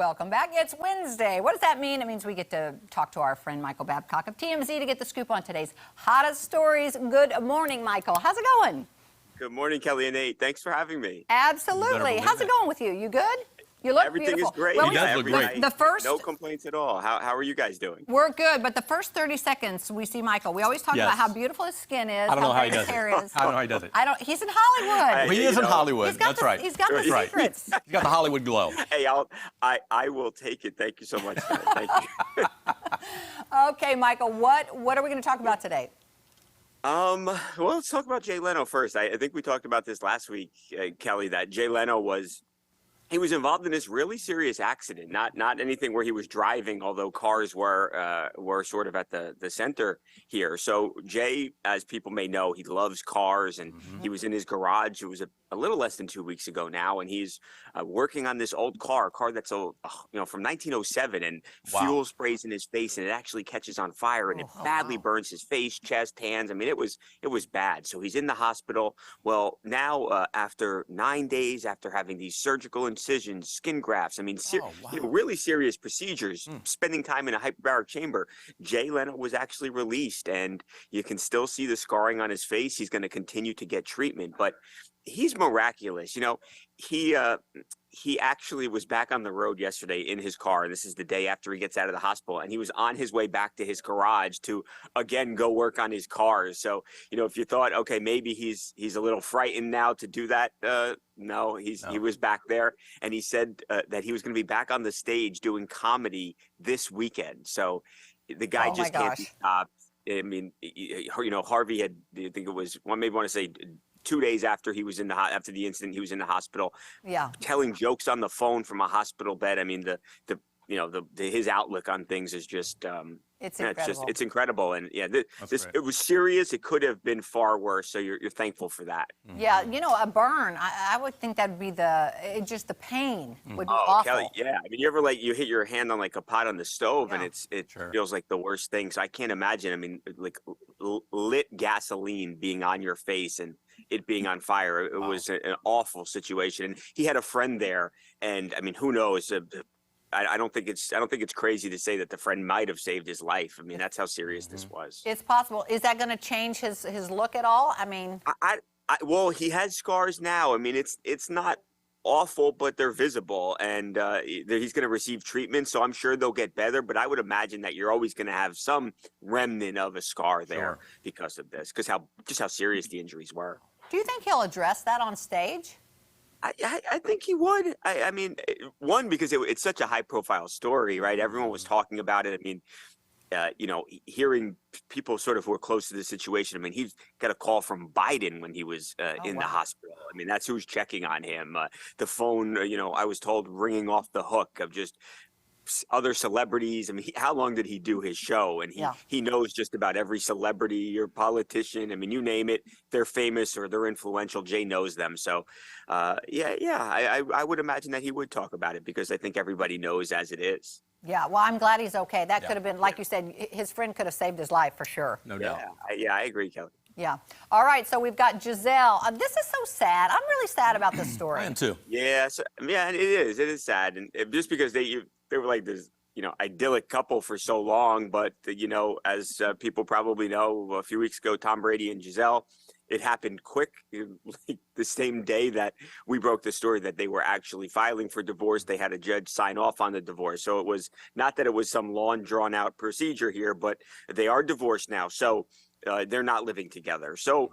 Welcome back. It's Wednesday. What does that mean? It means we get to talk to our friend Michael Babcock of TMZ to get the scoop on today's hottest stories. Good morning, Michael. How's it going? Good morning, Kelly and Nate. Thanks for having me. Absolutely. How's it going with you? You good? You look Everything beautiful. is great. Well, He does look great. No complaints at all. How are you guys doing? We're good, but the first 30 seconds we see Michael, we always talk about how beautiful his skin is. I don't know how he great does his hair it. is. I don't know how he does it. He's in Hollywood. Well, he is in Hollywood. That's right. He's got the secrets. He's got the Hollywood glow. Hey, I will take it. Thank you so much, guys. Thank you. Okay, Michael, what are we going to talk about today? Well, let's talk about Jay Leno first. I think we talked about this last week, Kelly, that Jay Leno was involved in this really serious accident, not anything where he was driving, although cars were sort of at the center here. So Jay, as people may know, he loves cars, and he was in his garage. It was a little less than 2 weeks ago now, and he's working on this old car that's from 1907, and fuel sprays in his face, and it actually catches on fire, and it badly burns his face, chest, hands. I mean, it was bad. So he's in the hospital. Well, now after 9 days after having these surgical incisions, skin grafts, I mean, really serious procedures, spending time in a hyperbaric chamber, Jay Leno was actually released, and you can still see the scarring on his face. He's going to continue to get treatment, but he's miraculous. He actually was back on the road yesterday in his car. This is the day after he gets out of the hospital, and he was on his way back to his garage to again go work on his cars. So, if you thought, okay, maybe he's a little frightened now to do that, no, he was back there, and he said that he was going to be back on the stage doing comedy this weekend. So the guy just can't be stopped. I mean, Harvey had, I think it was maybe want to say 2 days after he was after the incident, he was in the hospital, telling jokes on the phone from a hospital bed. I mean, his outlook on things is just it's incredible. It's incredible, and it was serious. It could have been far worse. So you're thankful for that. Yeah, a burn. I would think that'd be just the pain would be awful. Kelly, yeah. I mean, you ever you hit your hand on like a pot on the stove, and it feels like the worst thing. So I can't imagine. I mean, like lit gasoline being on your face and it being on fire. It was an awful situation. And he had a friend there, and I mean, who knows? I don't think it's crazy to say that the friend might have saved his life. I mean, that's how serious this was. It's possible. Is that going to change his look at all? I mean, well, he has scars now. I mean, it's not awful, but they're visible, and he's going to receive treatment. So I'm sure they'll get better. But I would imagine that you're always going to have some remnant of a scar there because of this, because how serious the injuries were. Do you think he'll address that on stage? I think he would. I mean, one, because it's such a high-profile story, right? Everyone was talking about it. I mean, hearing people sort of who are close to the situation. I mean, he got a call from Biden when he was in the hospital. I mean, that's who's checking on him. The phone, I was told, ringing off the hook of just other celebrities. I mean, how long did he do his show? And he knows just about every celebrity or politician. I mean, you name it, they're famous or they're influential. Jay knows them. So, I would imagine that he would talk about it, because I think everybody knows as it is. Yeah, well, I'm glad he's okay. That could have been, like you said, his friend could have saved his life for sure. No doubt. I agree, Kelly. Yeah. All right, so we've got Giselle. This is so sad. I'm really sad about this story. I am too. Yeah, it is. It is sad. And just because they were like this, idyllic couple for so long. But, as people probably know, a few weeks ago, Tom Brady and Giselle, it happened quick, like the same day that we broke the story that they were actually filing for divorce. They had a judge sign off on the divorce. So it was not that it was some long, drawn out procedure here, but they are divorced now. So they're not living together. So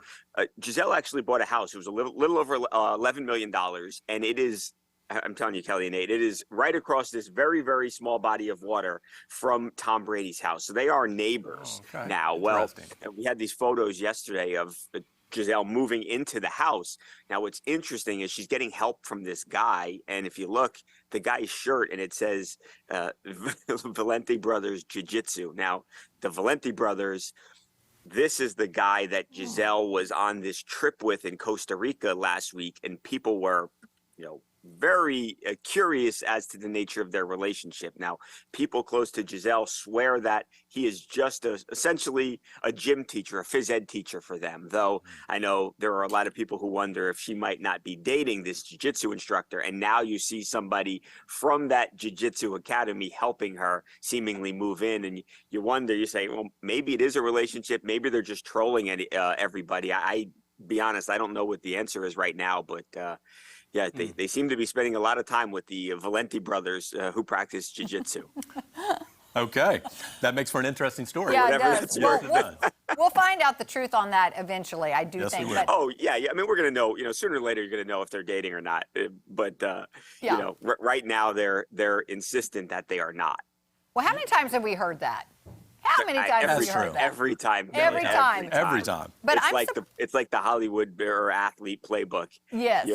Giselle actually bought a house. It was a little over $11 million. And it is, I'm telling you, Kelly and Nate, it is right across this very, very small body of water from Tom Brady's house. So they are neighbors now. Well, we had these photos yesterday of Giselle moving into the house. Now, what's interesting is she's getting help from this guy. And if you look, the guy's shirt, and it says Valenti Brothers Jiu-Jitsu. Now, the Valenti Brothers, this is the guy that Giselle was on this trip with in Costa Rica last week. And people were, very curious as to the nature of their relationship. Now, people close to Giselle swear that he is just essentially a gym teacher, a phys ed teacher for them, though I know there are a lot of people who wonder if she might not be dating this jiu-jitsu instructor. And now you see somebody from that jiu-jitsu academy helping her seemingly move in, and you wonder, you say, well, maybe it is a relationship, maybe they're just trolling everybody. I be honest, I don't know what the answer is right now, but yeah, they seem to be spending a lot of time with the Valenti brothers who practice jiu-jitsu. Okay. That makes for an interesting story. Yeah, Whatever it does. We'll find out the truth on that eventually, I do Yes, we think. will. But Oh, yeah. I mean, we're going to know, sooner or later, you're going to know if they're dating or not. But, right now, they're insistent that they are not. well, how many times have we heard that? How many times have we That's heard true. that? Every time. Every time. Every time. But It's like the Hollywood or athlete playbook. yes.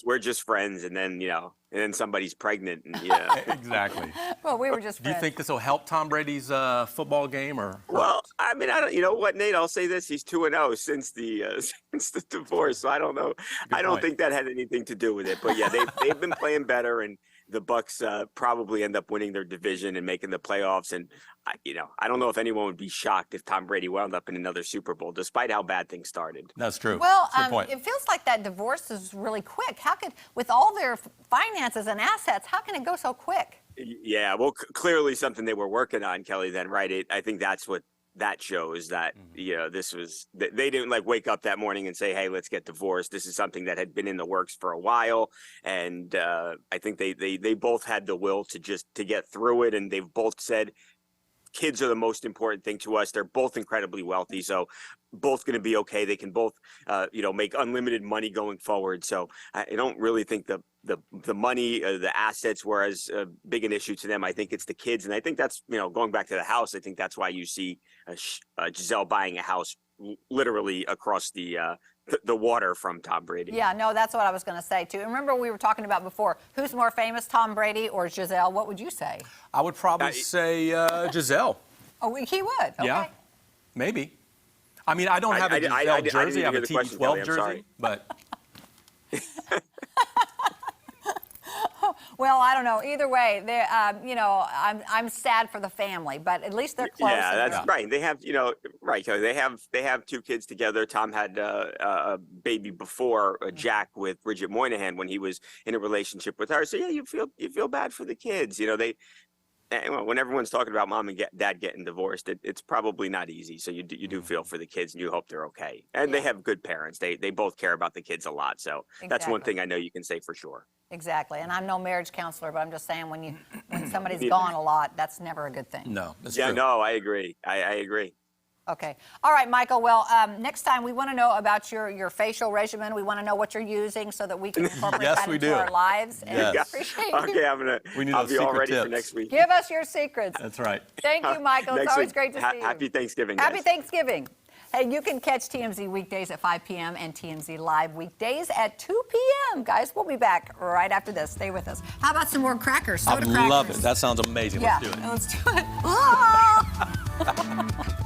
We're just friends, and then somebody's pregnant, and yeah. Exactly. Well, we were just Do you friends. think this will help Tom Brady's football game or? Well, I mean, I don't. You know what, Nate? I'll say this: he's 2-0 since the divorce. So I don't know. I don't point. think that had anything to do with it. But yeah, they've been playing better, and the Bucks probably end up winning their division and making the playoffs. And I don't know if anyone would be shocked if Tom Brady wound up in another Super Bowl, despite how bad things started. That's true. Well, Good point. it feels like that divorce is really quick. How could, with all their finances and assets, how can it go so quick? Yeah, well, clearly something they were working on, Kelly. Then, right? I think that's what that shows. That this was they didn't like wake up that morning and say, "Hey, let's get divorced." This is something that had been in the works for a while, and I think they both had the will to get through it, and they've both said, kids are the most important thing to us. They're both incredibly wealthy, so both going to be okay. They can both, make unlimited money going forward. So I don't really think the money, the assets were as big an issue to them. I think it's the kids, and I think that's going back to the house. I think that's why you see Giselle buying a house literally across the water from Tom Brady. Yeah, no, that's what I was going to say too. And remember, we were talking about before, who's more famous, Tom Brady or Giselle? What would you say? I would probably say Giselle. Oh, he would. Okay. Yeah, maybe. I mean, I don't have a Giselle jersey. I have a TB12 jersey, but Well, I don't know. Either way, they, I'm sad for the family, but at least they're close. Yeah, that's right. They have, right, Kelly. They have two kids together. Tom had a baby before Jack with Bridget Moynihan when he was in a relationship with her. So yeah, you feel bad for the kids. When everyone's talking about mom and dad getting divorced, it's probably not easy. So you do feel for the kids, and you hope they're okay. And they have good parents. They both care about the kids a lot. So that's one thing I know you can say for sure. Exactly. And I'm no marriage counselor, but I'm just saying when somebody's gone a lot, that's never a good thing. no, that's Yeah, true. no, I agree. I agree. Okay. All right, Michael. Well, next time we want to know about your facial regimen. We want to know what you're using so that we can incorporate Yes, that we into do. our lives. And Yes. appreciate you. Okay, We need I'll those be all secret ready for tips. next week. Give us your secrets. That's right. Thank you, Michael. It's Next always week. great to see you. Happy Thanksgiving, Happy guys. Thanksgiving. Hey, you can catch TMZ weekdays at 5 p.m. and TMZ Live weekdays at 2 p.m. Guys, we'll be back right after this. Stay with us. How about some more crackers? I Soda crackers. love it. That sounds amazing. Yeah, Let's do it. let's do it. Ah!